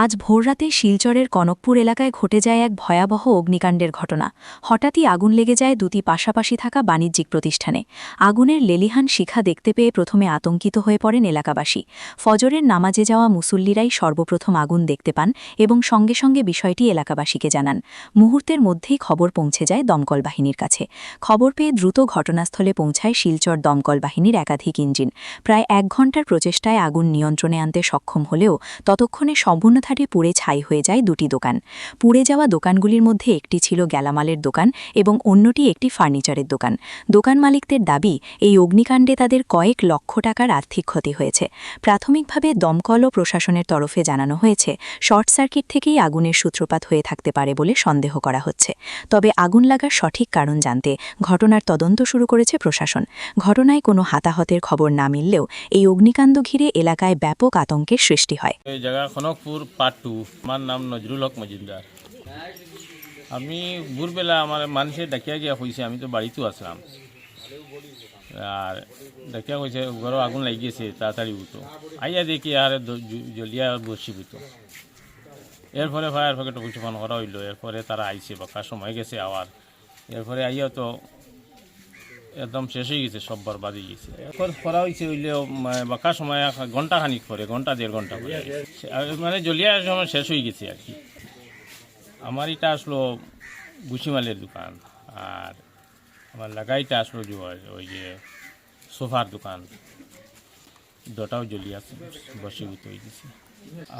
আজ ভোররাতে শিলচরের কনকপুর এলাকায় ঘটে যায় এক ভয়াবহ অগ্নিকাণ্ডের ঘটনা। হঠাৎই আগুন লেগে যায় দুটি পাশাপাশি থাকা বাণিজ্যিক প্রতিষ্ঠানে। আগুনের লেলিহান শিখা দেখতে পেয়ে প্রথমে আতঙ্কিত হয়ে পড়েন এলাকাবাসী। ফজরের নামাজে যাওয়া মুসল্লিরাই সর্বপ্রথম আগুন দেখতে পান এবং সঙ্গে সঙ্গে বিষয়টি এলাকাবাসীকে জানান। মুহূর্তের মধ্যেই খবর পৌঁছে যায় দমকল বাহিনীর কাছে। খবর পেয়ে দ্রুত ঘটনাস্থলে পৌঁছায় শিলচর দমকল বাহিনীর একাধিক ইঞ্জিন। প্রায় 1 ঘণ্টার প্রচেষ্টায় আগুন নিয়ন্ত্রণে আনতে সক্ষম হলেও ততক্ষণে সম্পূর্ণভাবে পুড়ে ছাই হয়ে যায় দুটি দোকান। পুড়ে যাওয়া দোকানগুলির মধ্যে একটি ছিল গ্যালামালের দোকান এবং অন্যটি একটি ফার্নিচারের দোকান। দোকান মালিকদের দাবি, এই অগ্নিকাণ্ডে তাদের কয়েক লক্ষ টাকার আর্থিক ক্ষতি হয়েছে। প্রাথমিকভাবে দমকল ও প্রশাসনের তরফে জানানো হয়েছে, শর্ট সার্কিট থেকেই আগুনের সূত্রপাত হয়ে থাকতে পারে বলে সন্দেহ করা হচ্ছে। তবে আগুন লাগার সঠিক কারণ জানতে ঘটনার তদন্ত শুরু করেছে প্রশাসন। ঘটনায় কোনো হতাহতের খবর না মিললেও এই অগ্নিকাণ্ড ঘিরে এলাকায় ব্যাপক আতঙ্কের সৃষ্টি হয়। এই জায়গা খনকপুর পার্ট 2। আমার নাম নজরুল হক মজুমদার। আমি ভোরবেলা আমার মানুষের ডাকিয়া গিয়া হয়েছে, আমি তো বাড়িতেও আসলাম, আর ডাকিয়া হয়েছে ঘরে আগুন লাগিয়েছে, তাড়াতাড়ি উঠো। আইয়া দেখি আর জলিয়া বসি উঠো। এরপরে ফায়ার ফাইটার অফিসে ফোন করা হইলো। এরপরে তারা আইছে, বাকার সময় গেছে আওয়ার। এরপরে আইয়া তো একদম শেষ হয়ে গেছে, সব বরবাদ হয়ে গেছে। এখন করা হয়েছে হইলেও বাকার সময় ঘন্টা খানিক পরে, ঘন্টা 1.5 ঘন্টা পরে মানে জলিয়া সময় শেষ হয়ে গেছে আর কি। আমার এটা আসলো বুসিমালের দোকান, আর আমার লাগাইটা আসলো যে ওই যে সোফার দোকান, দুটাও জ্বলিয়া বসীভূত হয়ে গেছে।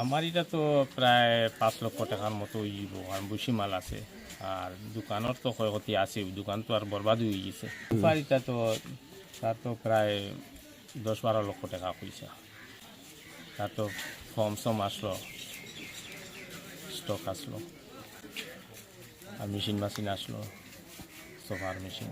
আমার এটা তো প্রায় 5 লক্ষ টাকার মতো হইব, আর বুসিমাল আছে, আর দোকানের তো ক্ষয়ক্ষতি আছে, দোকান তো আর বরবাদ হয়ে গেছে। সোফারিটা তো তার তো প্রায় 10-12 লক্ষ টাকা পয়সা। তার তো ফর্ম সম আসলো, স্টক আসলো, আর মেশিন আসলো, সোফার মেশিন।